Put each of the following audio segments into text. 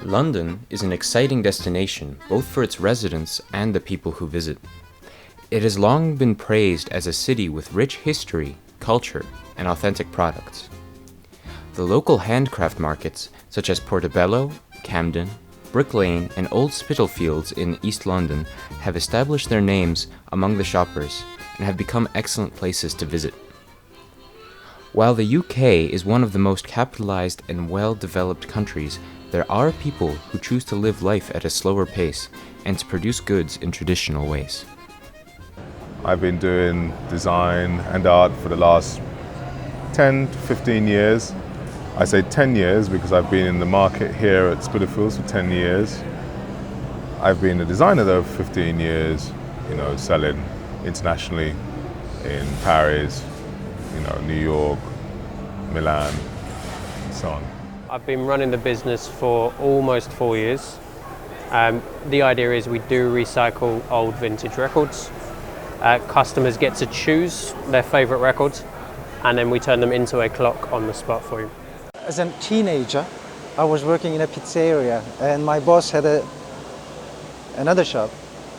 London is an exciting destination both for its residents and the people who visit. It has long been praised as a city with rich history, culture, and authentic products. The local handcraft markets, such as Portobello, Camden, Brick Lane, and Old Spitalfields in East London, have established their names among the shoppers and have become excellent places to visit. While the UK is one of the most capitalized and well-developed countries, there are people who choose to live life at a slower pace and to produce goods in traditional ways. I've been doing design and art for the last 10 to 15 years. I say 10 years because I've been in the market here at Spitalfields for 10 years. I've been a designer though for 15 years, selling internationally in Paris, New York, Milan, and so on. I've been running the business for almost 4 years. The idea is we do recycle old vintage records. Customers get to choose their favourite records and then we turn them into a clock on the spot for you. As a teenager, I was working in a pizzeria and my boss had another shop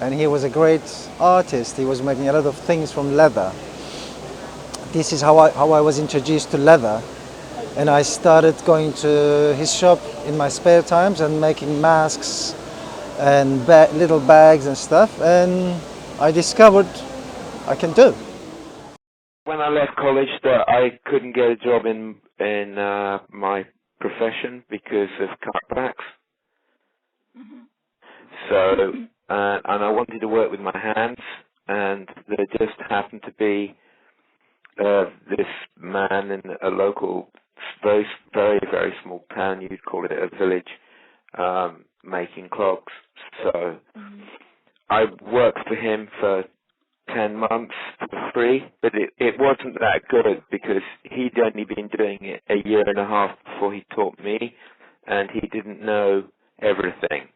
and he was a great artist. He was making a lot of things from leather. This is how I was introduced to leather. And I started going to his shop in my spare times and making masks and little bags and stuff, and I discovered I can do. When I left college, that I couldn't get a job in my profession because of cutbacks. So, and I wanted to work with my hands, and there just happened to be this man in a local, very, very, very small town, you'd call it a village, making clocks. So I worked for him for 10 months for free, but it wasn't that good because he'd only been doing it a year and a half before he taught me, and he didn't know everything.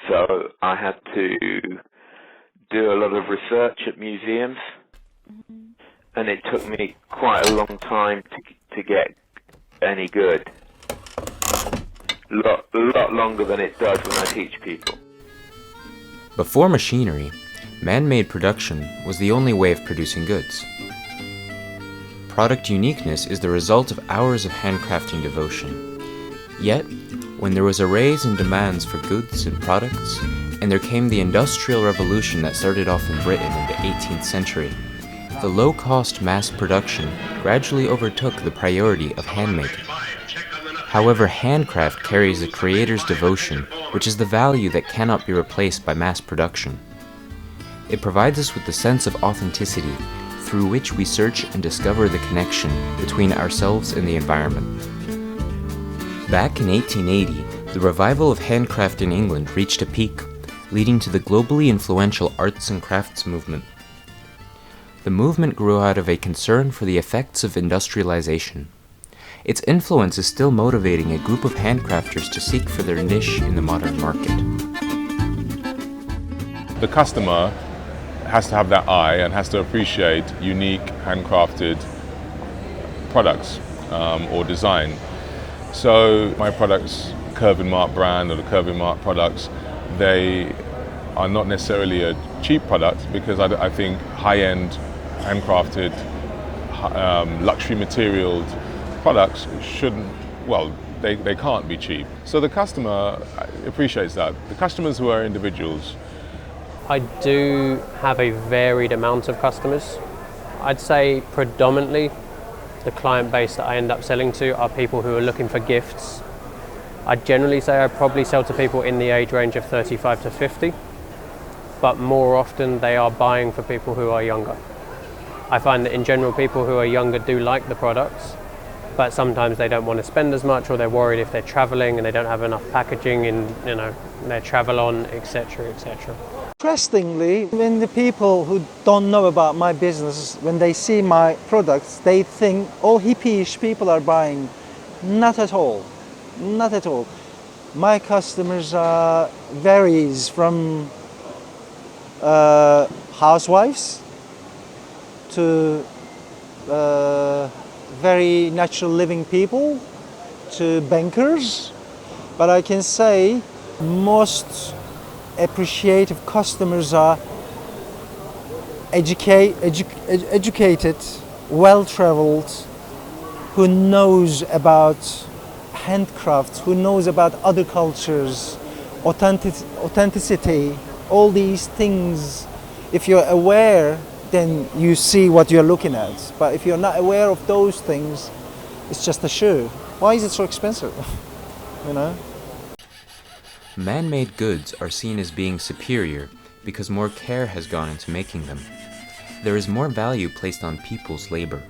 So I had to do a lot of research at museums, and it took me quite a long time to get any good. A lot longer than it does when I teach people. Before machinery, man-made production was the only way of producing goods. Product uniqueness is the result of hours of handcrafting devotion. Yet, when there was a rise in demands for goods and products, and there came the Industrial Revolution that started off in Britain in the 18th century, the low-cost mass production gradually overtook the priority of handmaking. However, handcraft carries a creator's devotion, which is the value that cannot be replaced by mass production. It provides us with the sense of authenticity, through which we search and discover the connection between ourselves and the environment. Back in 1880, the revival of handcraft in England reached a peak, leading to the globally influential arts and crafts movement. The movement grew out of a concern for the effects of industrialization. Its influence is still motivating a group of handcrafters to seek for their niche in the modern market. The customer has to have that eye and has to appreciate unique handcrafted products or design. So my products, Curve and Mark brand or the Curve and Mark products, they are not necessarily a cheap product because I think high-end handcrafted luxury materialed products they can't be cheap. So the customer appreciates that. The customers who are individuals. I do have a varied amount of customers. I'd say predominantly the client base that I end up selling to are people who are looking for gifts. I'd generally say I probably sell to people in the age range of 35 to 50, but more often they are buying for people who are younger. I find that in general people who are younger do like the products, but sometimes they don't want to spend as much, or they're worried if they're traveling and they don't have enough packaging in their travel on, etc., etc. Interestingly, when the people who don't know about my business, when they see my products, they think all hippie-ish people are buying. Not at all. Not at all. My customers varies from housewives to very natural living people to bankers. But I can say most appreciative customers are educated, well-traveled, who knows about handcrafts, who knows about other cultures, authenticity, all these things. If you're aware, then you see what you're looking at. But if you're not aware of those things, it's just a shoe. Why is it so expensive? You know? Man-made goods are seen as being superior because more care has gone into making them. There is more value placed on people's labor.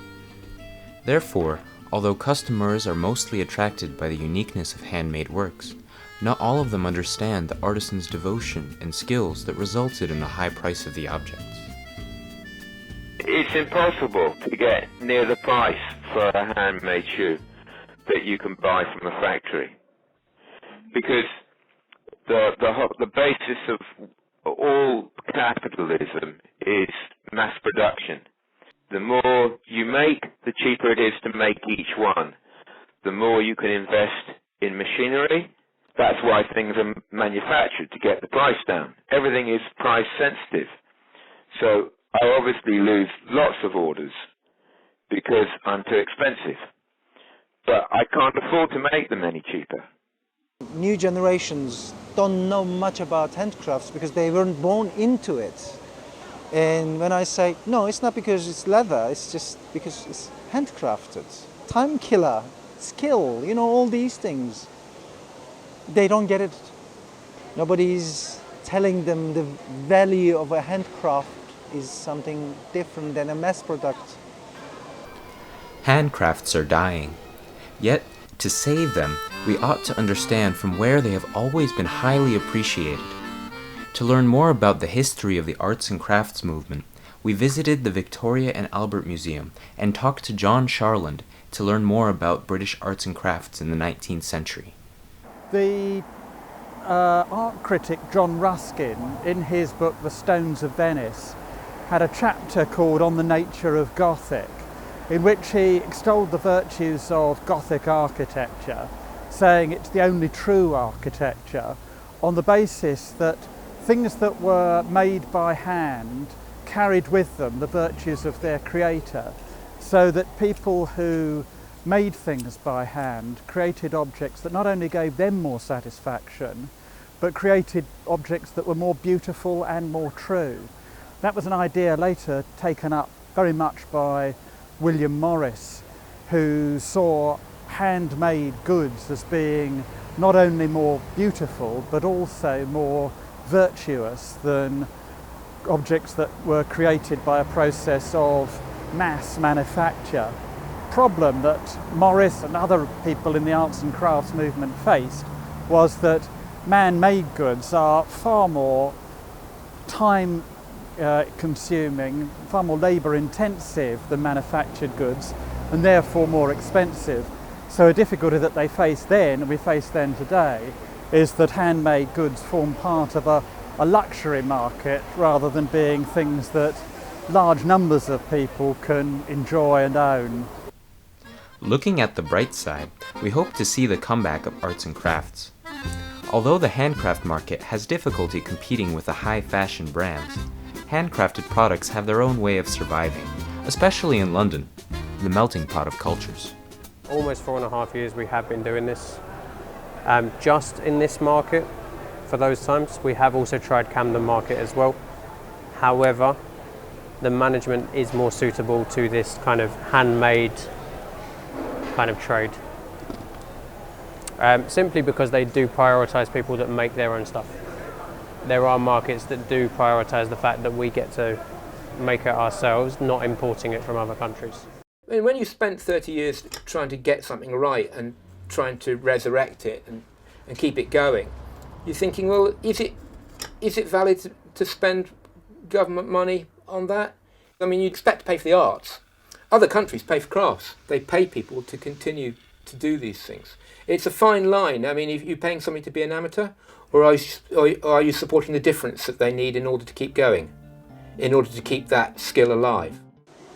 Therefore, although customers are mostly attracted by the uniqueness of handmade works, not all of them understand the artisan's devotion and skills that resulted in the high price of the objects. It's impossible to get near the price for a handmade shoe that you can buy from a factory, because the basis of all capitalism is mass production. The more you make, the cheaper it is to make each one. The more you can invest in machinery. That's why things are manufactured, to get the price down. Everything is price sensitive. So I obviously lose lots of orders because I'm too expensive. But I can't afford to make them any cheaper. New generations don't know much about handcrafts because they weren't born into it. And when I say, no, it's not because it's leather, it's just because it's handcrafted. Time killer, skill, you know, all these things. They don't get it. Nobody's telling them the value of a handcraft is something different than a mass product. Handcrafts are dying. Yet, to save them, we ought to understand from where they have always been highly appreciated. To learn more about the history of the arts and crafts movement, we visited the Victoria and Albert Museum and talked to John Sharland to learn more about British arts and crafts in the 19th century. The art critic John Ruskin, in his book The Stones of Venice, had a chapter called On the Nature of Gothic, in which he extolled the virtues of Gothic architecture, saying it's the only true architecture, on the basis that things that were made by hand carried with them the virtues of their creator, so that people who made things by hand created objects that not only gave them more satisfaction, but created objects that were more beautiful and more true. That was an idea later taken up very much by William Morris, who saw handmade goods as being not only more beautiful but also more virtuous than objects that were created by a process of mass manufacture. Problem that Morris and other people in the arts and crafts movement faced was that man-made goods are far more time consuming, far more labour intensive than manufactured goods, and therefore more expensive. So a difficulty that they faced then, and we face then today, is that handmade goods form part of a luxury market rather than being things that large numbers of people can enjoy and own. Looking at the bright side, we hope to see the comeback of arts and crafts. Although the handcraft market has difficulty competing with the high fashion brands, handcrafted products have their own way of surviving, especially in London, the melting pot of cultures. Almost 4.5 years we have been doing this. Just in this market, for those times, we have also tried Camden Market as well. However, the management is more suitable to this kind of handmade kind of trade. Simply because they do prioritise people that make their own stuff. There are markets that do prioritise the fact that we get to make it ourselves, not importing it from other countries. I mean, when you spent 30 years trying to get something right and trying to resurrect it and keep it going, you're thinking, well, is it valid to spend government money on that? I mean, you expect to pay for the arts. Other countries pay for crafts. They pay people to continue to do these things. It's a fine line. I mean, if you're paying somebody to be an amateur, or are you supporting the difference that they need in order to keep going, in order to keep that skill alive?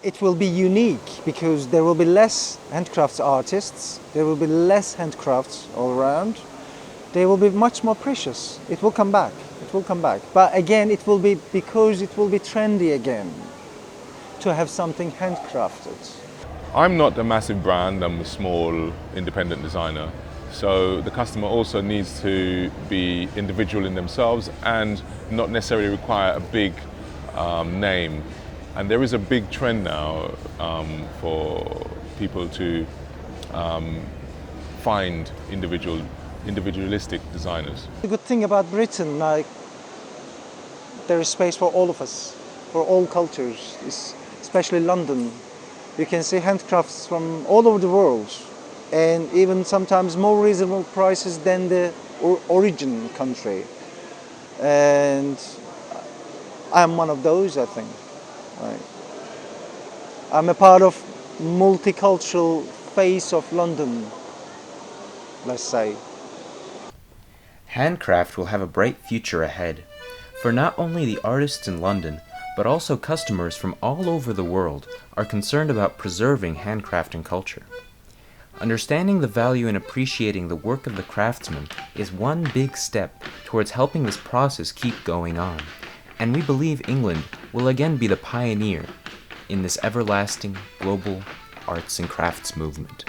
It will be unique because there will be less handcrafts artists, there will be less handcrafts all around, they will be much more precious. It will come back. It will come back. But again, it will be because it will be trendy again to have something handcrafted. I'm not a massive brand, I'm a small independent designer. So the customer also needs to be individual in themselves and not necessarily require a big name. And there is a big trend now for people to find individualistic designers. The good thing about Britain, like, there is space for all of us, for all cultures, especially London. You can see handcrafts from all over the world, and even sometimes more reasonable prices than the origin country. And I'm one of those, I think. Right. I'm a part of multicultural face of London, let's say. Handcraft will have a bright future ahead, for not only the artists in London, but also customers from all over the world are concerned about preserving handcrafting culture. Understanding the value and appreciating the work of the craftsman is one big step towards helping this process keep going on, and we believe England will again be the pioneer in this everlasting global arts and crafts movement.